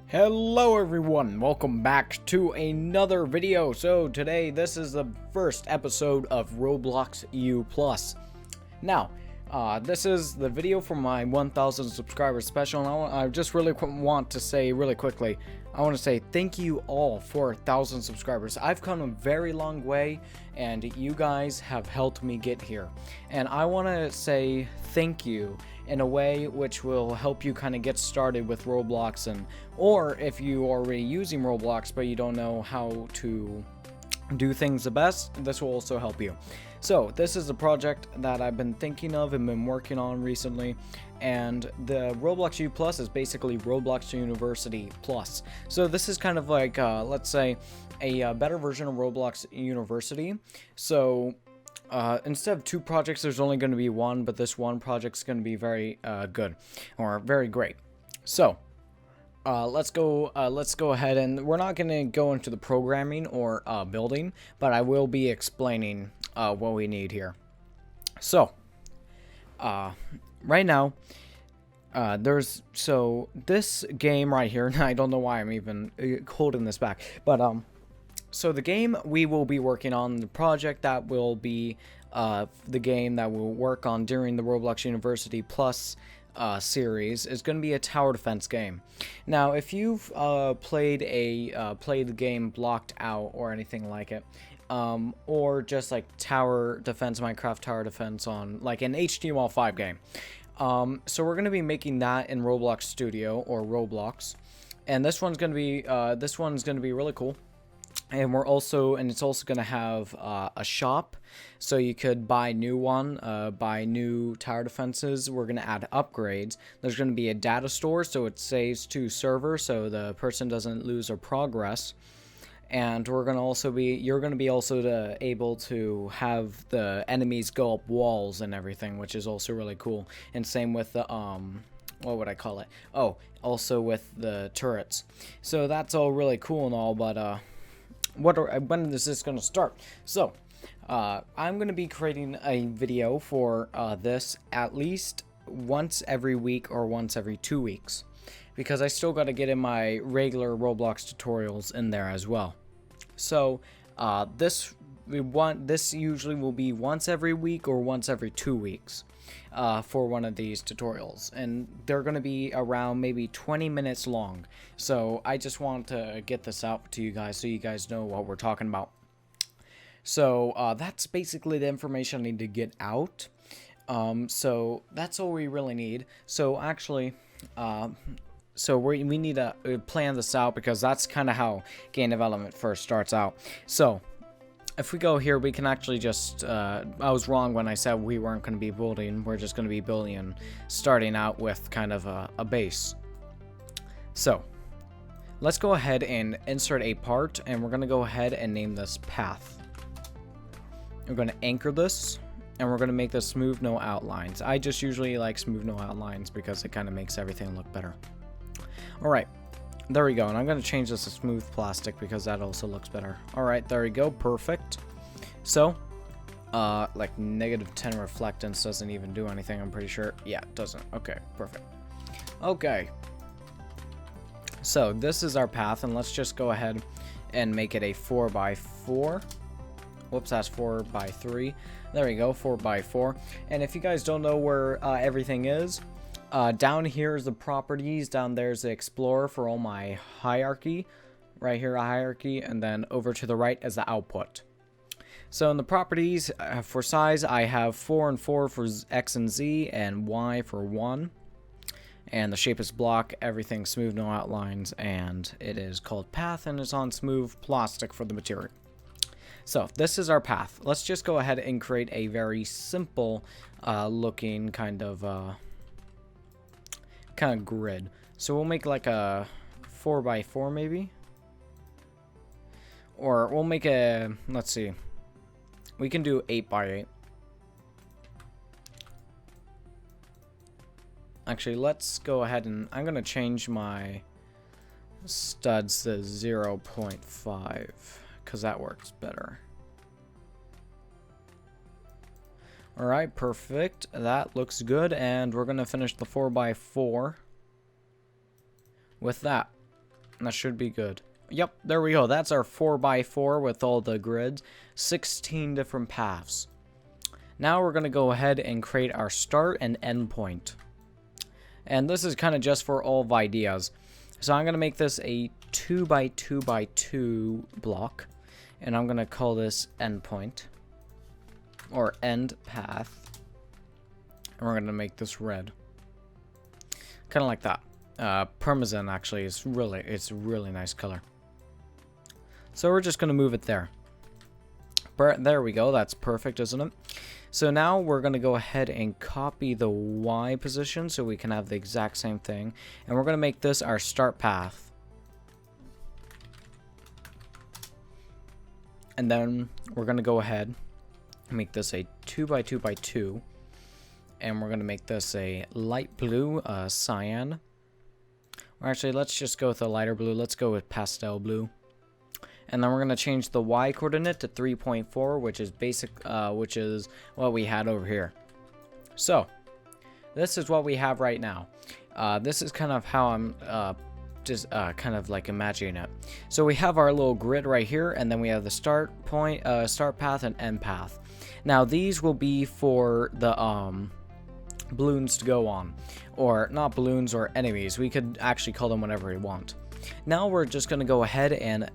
Hello everyone, welcome back to another video. So today this is the first episode of Roblox U+. Now, this is the video for my 1,000 subscribers special, and I just really want to say really quickly, I want to say thank you all for 1,000 subscribers. I've come a very long way, and you guys have helped me get here. And I want to say thank you in a way which will help you kind of get started with Roblox, or if you are already using Roblox but you don't know how to do things the best, this will also help you. So this is a project that I've been thinking of and been working on recently, and the Roblox U Plus is basically Roblox University Plus. So this is kind of like let's say a better version of Roblox University. So instead of two projects, there's only going to be one, but this one project's going to be very good, or very great. So let's go ahead, and we're not going to go into the programming or building, but I will be explaining what we need here. So right now so this game right here, I don't know why I'm even holding this back, but so the game we will be working on, the project that will be the game that we'll work on during the Roblox University Plus series is going to be a tower defense game. Now, if you've played the game Blocked Out or anything like it, or just like tower defense, Minecraft tower defense on like an HTML5 game, so we're going to be making that in Roblox Studio or Roblox, and this one's going to be really cool. And it's also going to have a shop, so you could buy buy new tower defenses. We're going to add upgrades. There's going to be a data store, so it saves to server, so the person doesn't lose their progress. And you're going to be able to have the enemies go up walls and everything, which is also really cool. And same with the what would I call it? Oh, also with the turrets. So that's all really cool and all, but when is this going to start? So I'm going to be creating a video for this at least once every week or once every 2 weeks, because I still got to get in my regular Roblox tutorials in there as well. So this usually will be once every week or once every 2 weeks for one of these tutorials, and they're going to be around maybe 20 minutes long. So I just want to get this out to you guys so you guys know what we're talking about. So that's basically the information I need to get out. So that's all we really need. So actually so we need to plan this out, because that's kind of how game development first starts out. So if we go here, we can actually just, I was wrong when I said we weren't going to be building. We're just going to be building and starting out with kind of a base. So let's go ahead and insert a part, and we're going to go ahead and name this path. We're going to anchor this, and we're going to make this smooth no outlines. I just usually like smooth no outlines because it kind of makes everything look better. Alright, there we go, and I'm going to change this to smooth plastic because that also looks better. Alright, there we go, perfect. So, like -10 reflectance doesn't even do anything, I'm pretty sure. Yeah, it doesn't. Okay, perfect. Okay. So, this is our path, and let's just go ahead and make it a 4x4. Whoops, that's 4x3. There we go, 4x4. And if you guys don't know where everything is, down here is the properties, down there's the explorer for all my hierarchy, right here a hierarchy, and then over to the right is the output. So in the properties, for size, I have 4 and 4 for X and Z, and Y for 1. And the shape is block, everything smooth, no outlines, and it is called path, and it's on smooth plastic for the material. So this is our path. Let's just go ahead and create a very simple looking kind of grid. So we'll make like a 4x4 maybe, or we'll make a, let's see, we can do 8x8. Actually, let's go ahead and I'm gonna change my studs to 0.5 because that works better. Alright, perfect. That looks good, and we're gonna finish the 4x4 with that. That should be good. Yep, there we go. That's our 4x4 with all the grids. 16 different paths. Now we're gonna go ahead and create our start and end point. And this is kind of just for all of ideas. So I'm gonna make this a 2x2x2 block, and I'm gonna call this end point. Or end path, and we're gonna make this red, kind of like that. Parmesan actually is it's a really nice color. So we're just gonna move it there. There we go. That's perfect, isn't it? So now we're gonna go ahead and copy the Y position so we can have the exact same thing, and we're gonna make this our start path. And then we're gonna go ahead make this a 2x2x2, and we're gonna make this a light blue, cyan, or actually let's just go with a lighter blue. Let's go with pastel blue, and then we're gonna change the Y coordinate to 3.4, which is which is what we had over here. So this is what we have right now. This is kind of how I'm just kind of like imagining it. So we have our little grid right here, and then we have the start point, start path, and end path. Now these will be for the balloons to go on, or not balloons or enemies. We could actually call them whatever we want. Now we're just gonna go ahead and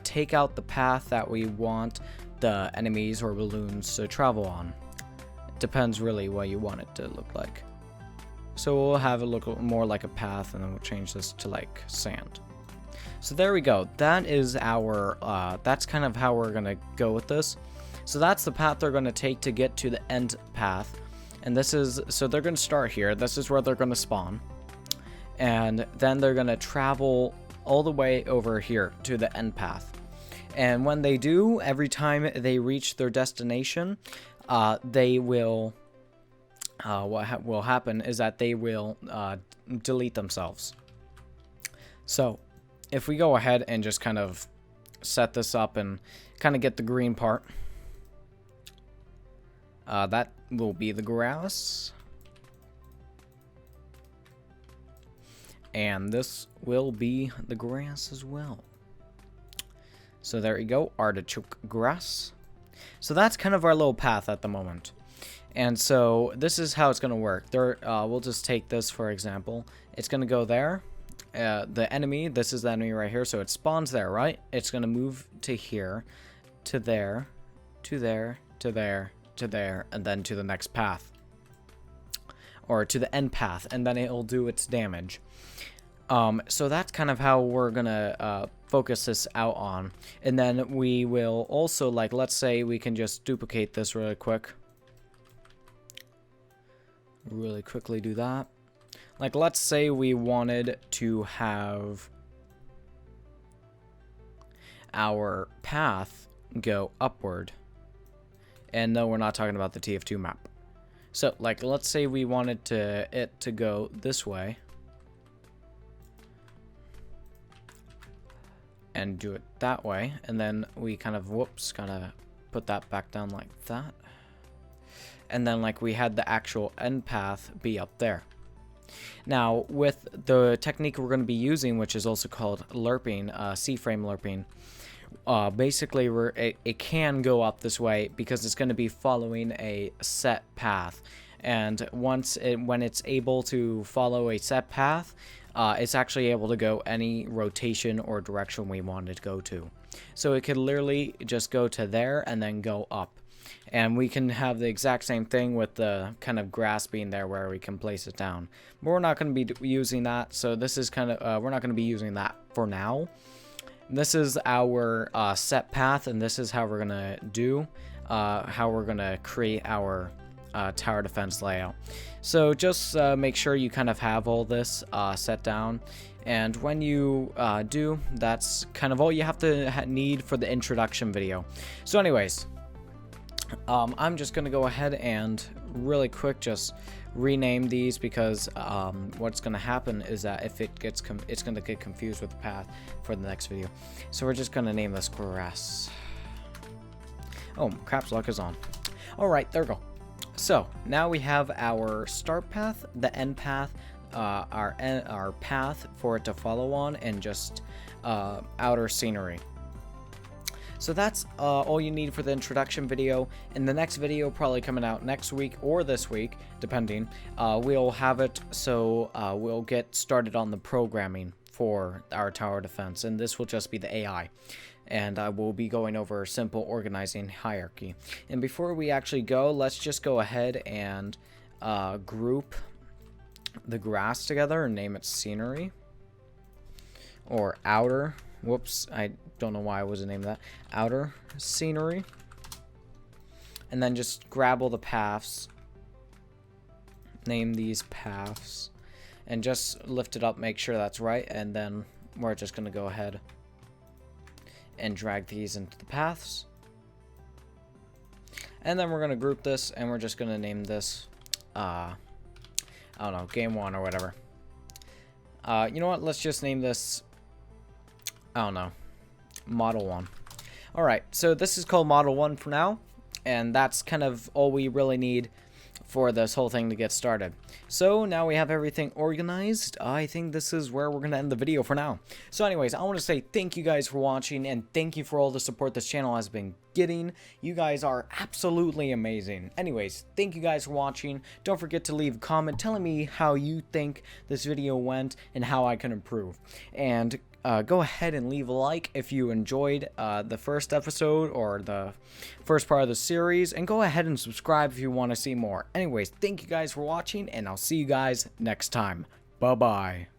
take out the path that we want the enemies or balloons to travel on. It depends really what you want it to look like. So we'll have it look more like a path, and then we'll change this to like sand. So there we go. That is our, that's kind of how we're gonna go with this. So that's the path they're gonna take to get to the end path. And this is, so they're gonna start here. This is where they're gonna spawn. And then they're gonna travel all the way over here to the end path. And when they do, every time they reach their destination, they will, what will happen is that they will delete themselves. So if we go ahead and just kind of set this up and kind of get the green part, that will be the grass, and this will be the grass as well. So there you go, artichoke grass. So that's kind of our little path at the moment. And so this is how it's going to work. We'll just take this for example. It's going to go there. The enemy, this is the enemy right here. So it spawns there, right? It's going to move to here, to there, to there, to there, to there, and then to the next path. Or to the end path, and then it'll do its damage. So that's kind of how we're going to focus this out on. And then we will also, like, let's say we can just duplicate this really quick. Really quickly do that. Like, let's say we wanted to have our path go upward. And no, we're not talking about the TF2 map. So, like, let's say we wanted it to go this way. And do it that way. And then we kind of, kind of put that back down like that. And then like we had the actual end path be up there. Now with the technique we're going to be using, which is also called lerping, C-frame lerping, basically it can go up this way because it's going to be following a set path. And when it's able to follow a set path, it's actually able to go any rotation or direction we want it to go to. So it could literally just go to there and then go up. And we can have the exact same thing with the kind of grass being there where we can place it down. But we're not going to be using that. So this is kind of, we're not going to be using that for now. This is our set path, and this is how we're going to do, how we're going to create our tower defense layout. So just make sure you kind of have all this set down. And when you do, that's kind of all you have to need for the introduction video. So anyways, I'm just going to go ahead and really quick just rename these because what's going to happen is that if it gets it's going to get confused with the path for the next video. So we're just going to name this grass. Oh, caps lock is on. Alright, there we go. So, now we have our start path, the end path, our path for it to follow on, and just outer scenery. So that's all you need for the introduction video. In the next video, probably coming out next week or this week, depending, we'll have it, so we'll get started on the programming for our tower defense, and this will just be the AI. And I will be going over simple organizing hierarchy. And before we actually go, let's just go ahead and group the grass together and name it scenery. Or outer. Whoops, I don't know why I wasn't named that. Outer scenery. And then just grab all the paths. Name these paths. And just lift it up, make sure that's right. And then we're just going to go ahead and drag these into the paths. And then we're going to group this, and we're just going to name this, I don't know, game 1 or whatever. You know what, let's just name this, I don't know, model 1. Alright, so this is called model 1 for now, and that's kind of all we really need for this whole thing to get started. So now we have everything organized. I think this is where we're gonna end the video for now. So anyways, I want to say thank you guys for watching, and thank you for all the support this channel has been getting. You guys are absolutely amazing. Anyways, thank you guys for watching. Don't forget to leave a comment telling me how you think this video went and how I can improve. And go ahead and leave a like if you enjoyed the first episode or the first part of the series, and go ahead and subscribe if you want to see more. Anyways, thank you guys for watching, and I'll see you guys next time. Bye bye.